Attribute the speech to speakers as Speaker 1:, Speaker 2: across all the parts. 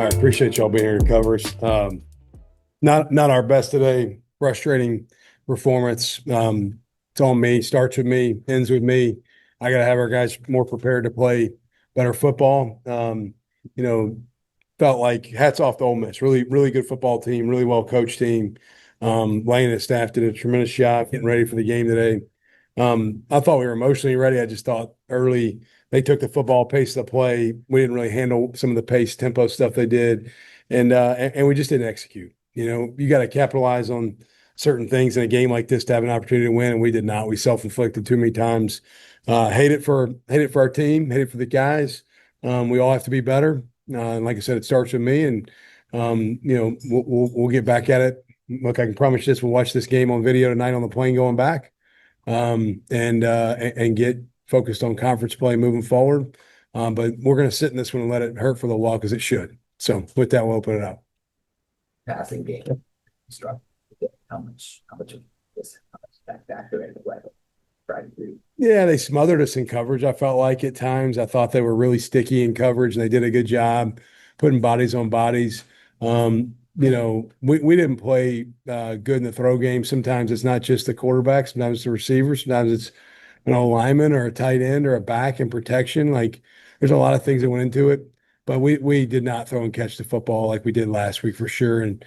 Speaker 1: I appreciate y'all being here to cover us. Not our best today. Frustrating performance. It's on me. Starts with me. Ends with me. I got to have our guys more prepared to play better football. Felt like hats off to Ole Miss. Really, really good football team. Really well coached team. Lane and staff did a tremendous job getting ready for the game today. I thought we were emotionally ready. I just thought early they took the football, pace of the play. We didn't really handle some of the pace, tempo stuff they did, and we just didn't execute. You got to capitalize on certain things in a game like this to have an opportunity to win, and we did not. We self-inflicted too many times. Hate it for our team. Hate it for the guys. We all have to be better. And like I said, it starts with me, and we'll get back at it. Look, I can promise this: we'll watch this game on video tonight on the plane going back, and get focused on conference play moving forward. But we're going to sit in this one and let it hurt for a little while because it should. So with that, we'll open it up.
Speaker 2: Passing game, struck. How much of this factor into play?
Speaker 1: Yeah, they smothered us in coverage. I felt like at times. I thought they were really sticky in coverage, and they did a good job putting bodies on bodies. We didn't play good in the throw game. Sometimes it's not just the quarterback. Sometimes it's the receiver. Sometimes it's an old lineman or a tight end or a back in protection. Like there's a lot of things that went into it. But we did not throw and catch the football like we did last week for sure. And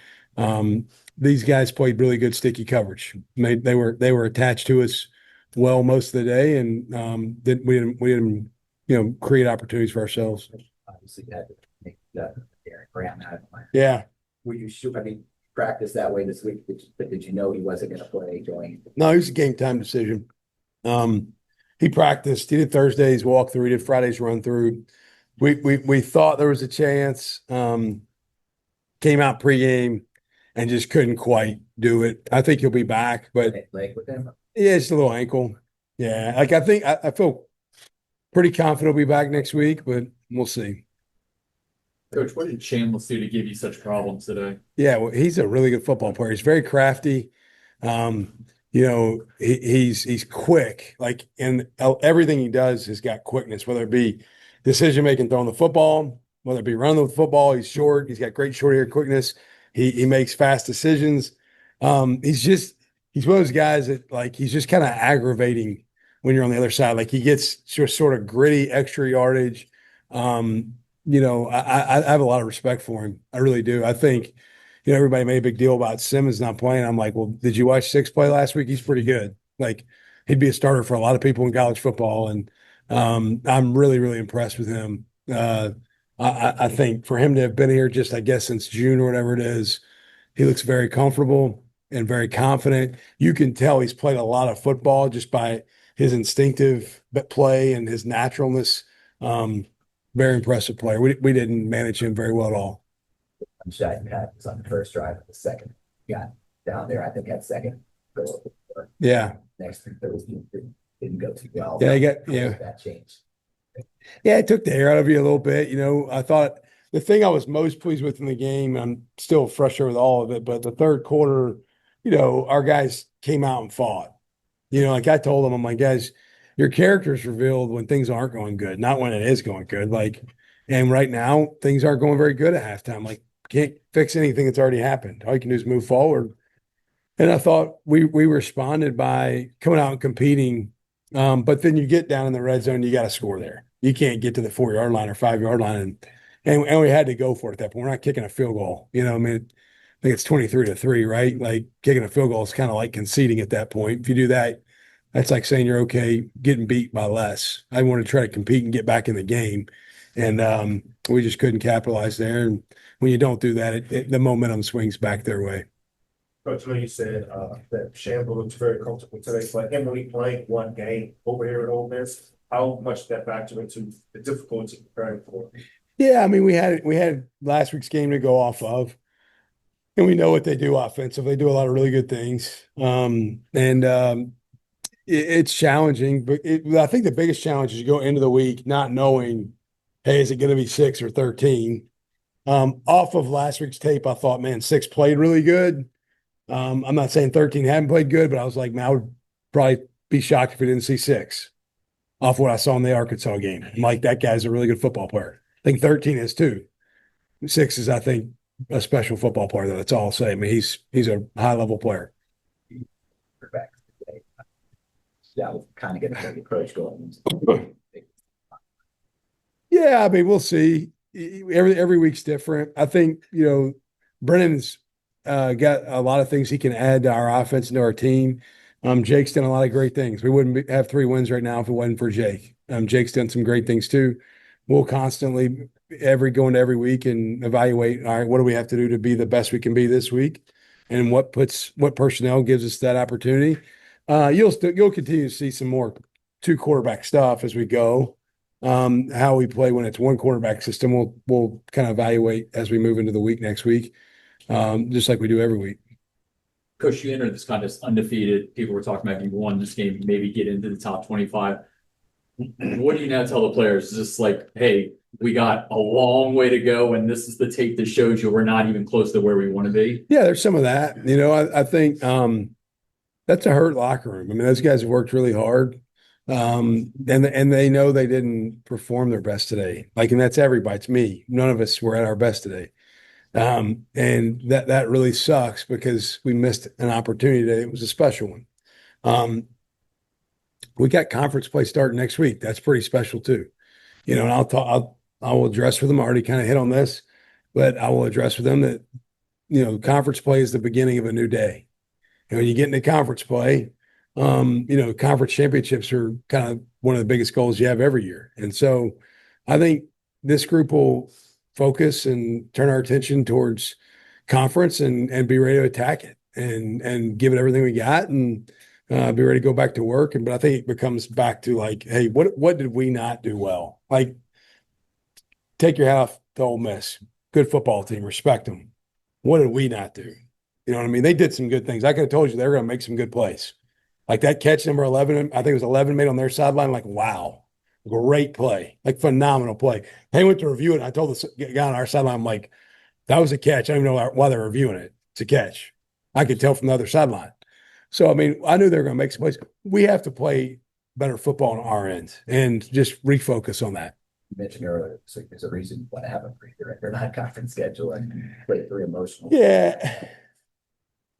Speaker 1: these guys played really good sticky coverage. They were attached to us well most of the day, and we didn't create opportunities for ourselves.
Speaker 2: Obviously, you had to make Derek Graham out of the line.
Speaker 1: Yeah.
Speaker 2: Were you sure? I mean, practice that way this week, but did you know he wasn't going to play going?
Speaker 1: No, it was a game time decision. He practiced. He did Thursdays walk through. He did Fridays run through. We thought there was a chance. Came out pregame and just couldn't quite do it. I think he'll be back, but
Speaker 2: Leg with him.
Speaker 1: Yeah, it's a little ankle. Yeah, like I think I feel pretty confident he'll be back next week, but we'll see.
Speaker 3: Coach, what did Shamless do to give you such problems today?
Speaker 1: Yeah, well, he's a really good football player. He's very crafty. He's quick. Like, and everything he does has got quickness, whether it be decision making throwing the football, whether it be running the football. He's short. He's got great short area quickness. He makes fast decisions. He's one of those guys that like he's just kind of aggravating when you're on the other side. Like he gets just sort of gritty, extra yardage. I have a lot of respect for him. I really do. I think, everybody made a big deal about Simmons not playing. I'm like, well, did you watch Six play last week? He's pretty good. Like he'd be a starter for a lot of people in college football. And I'm really, really impressed with him. I think for him to have been here just, I guess, since June or whatever it is, he looks very comfortable and very confident. You can tell he's played a lot of football just by his instinctive play and his naturalness. Very impressive player. We didn't manage him very well at all.
Speaker 2: I'm shot you had was on the first drive of the second. Got down there, I think at second.
Speaker 1: Yeah.
Speaker 2: Next Thursday didn't go too well.
Speaker 1: Yeah,
Speaker 2: That changed.
Speaker 1: Yeah, it took the air out of you a little bit. I thought the thing I was most pleased with in the game, I'm still frustrated with all of it, but the third quarter, our guys came out and fought. Like I told them, I'm like, guys, your character's revealed when things aren't going good, not when it is going good. Like, and right now things aren't going very good at halftime. Like, can't fix anything that's already happened. All you can do is move forward. And I thought we responded by coming out and competing. But then you get down in the red zone, you got to score there. You can't get to the 4-yard line or 5-yard line. And we had to go for it at that point. We're not kicking a field goal. I think it's 23-3, right? Like kicking a field goal is kind of like conceding at that point. If you do that, that's like saying you're okay getting beat by less. I want to try to compete and get back in the game. And we just couldn't capitalize there. And when you don't do that, the momentum swings back their way.
Speaker 4: Coach, I know you said that Shamble looks very comfortable today, but Emily playing one game over here at Ole Miss. How much that factor into the difficulty preparing for?
Speaker 1: Yeah, I mean, we had last week's game to go off of, and we know what they do offensively. They do a lot of really good things, it's challenging. But I think the biggest challenge is you go into the week not knowing, hey, is it going to be 6 or 13? Off of last week's tape, I thought, man, 6 played really good. I'm not saying 13 hadn't played good, but I was like, man, I would probably be shocked if we didn't see 6 off what I saw in the Arkansas game. I'm like, that guy's a really good football player. I think 13 is too. Six is, I think, a special football player, though. That's all I'll say. I mean, he's a high level player.
Speaker 2: Back today. That was kind of getting the approach going.
Speaker 1: Yeah, I mean, we'll see. Every week's different. I think, Brennan's got a lot of things he can add to our offense and to our team. Jake's done a lot of great things. We wouldn't have 3 wins right now if it wasn't for Jake. Jake's done some great things too. We'll constantly go into every week and evaluate, all right, what do we have to do to be the best we can be this week? And what personnel gives us that opportunity. You'll continue to see some more 2 quarterback stuff as we go. How we play when it's 1 quarterback system, we'll kind of evaluate as we move into the week next week, just like we do every week.
Speaker 3: Coach, you entered this contest undefeated. People were talking about you won this game, maybe get into the top 25. What do you now tell the players? Is this like, hey, we got a long way to go, and this is the tape that shows you we're not even close to where we want to be?
Speaker 1: Yeah, there's some of that. I think that's a hurt locker room. I mean, those guys have worked really hard. And they know they didn't perform their best today. And that's everybody. It's me. None of us were at our best today. And that really sucks because we missed an opportunity today. It was a special one. We got conference play starting next week. That's pretty special too. And I will address with them. I already kind of hit on this, but I will address with them that, conference play is the beginning of a new day. And when you get into conference play, conference championships are kind of one of the biggest goals you have every year. And so I think this group will focus and turn our attention towards conference and be ready to attack it and give it everything we got and be ready to go back to work. But I think it becomes back to hey, what did we not do well? Take your hat off to Ole Miss. Good football team. Respect them. What did we not do? You know what I mean? They did some good things. I could have told you they were going to make some good plays. That catch number 11, I think it was 11 made on their sideline. Wow, great play, phenomenal play. They went to review it. I told the guy on our sideline, I'm like, that was a catch. I don't even know why they're reviewing it. It's a catch. I could tell from the other sideline. So, I mean, I knew they were going to make some plays. We have to play better football on our end and just refocus on that.
Speaker 2: You mentioned earlier, so there's a reason you want to have a your non-conference schedule and play 3 emotional.
Speaker 1: Yeah.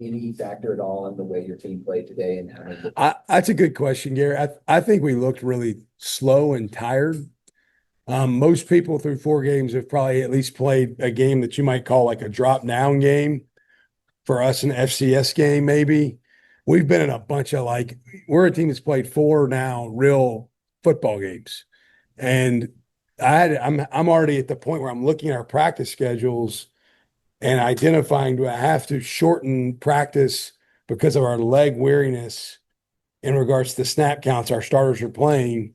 Speaker 2: Any factor at all in the way your team played today? And
Speaker 1: that's a good question, Gary. I think we looked really slow and tired. Most people through 4 games have probably at least played a game that you might call a drop down game. For us, an FCS game, maybe. We've been in a bunch of we're a team that's played 4 now real football games. And I'm already at the point where I'm looking at our practice schedules and identifying, do I have to shorten practice because of our leg weariness in regards to the snap counts our starters are playing?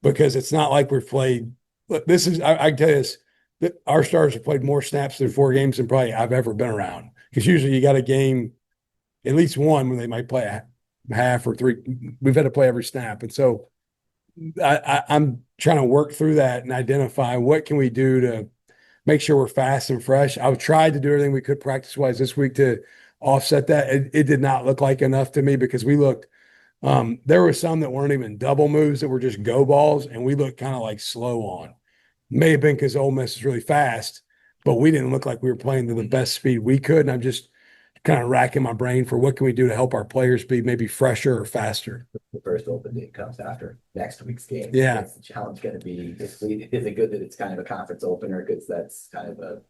Speaker 1: Because it's not like we've played. This is, I can tell you this, that our starters have played more snaps through 4 games than probably I've ever been around. Because usually you got a game, at least one, when they might play a half or 3. We've had to play every snap. And so I'm trying to work through that and identify what can we do to make sure we're fast and fresh. I've tried to do everything we could practice-wise this week to offset that. It did not look like enough to me because we looked there were some that weren't even double moves that were just go balls, and we looked kind of slow on. May have been because Ole Miss is really fast, but we didn't look like we were playing to the best speed we could. And I'm just kind of racking my brain for what can we do to help our players be maybe fresher or faster.
Speaker 2: The first open day comes after next week's game.
Speaker 1: Yeah.
Speaker 2: What's the challenge going to be? Is it good that it's kind of a conference opener because that's kind of a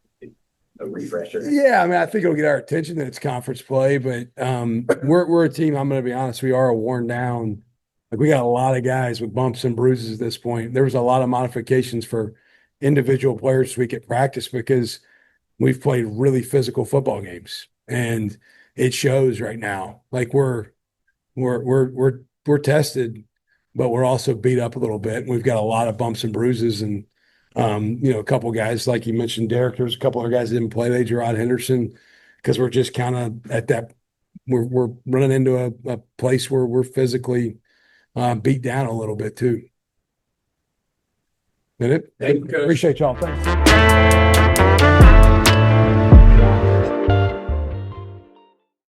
Speaker 2: refresher?
Speaker 1: Yeah, I mean, I think it'll get our attention that it's conference play, but we're a team, I'm going to be honest, we are a worn down. We got a lot of guys with bumps and bruises at this point. There was a lot of modifications for individual players this week at practice because we've played really physical football games, and it shows right now. We're tested, but we're also beat up a little bit. We've got a lot of bumps and bruises, and a couple of guys, like you mentioned, Derek, there's a couple of guys that didn't play today, Gerard Henderson, because we're just kind of at that, we're running into a place where we're physically beat down a little bit too.
Speaker 3: Thank you, Coach.
Speaker 1: Appreciate y'all. Thanks.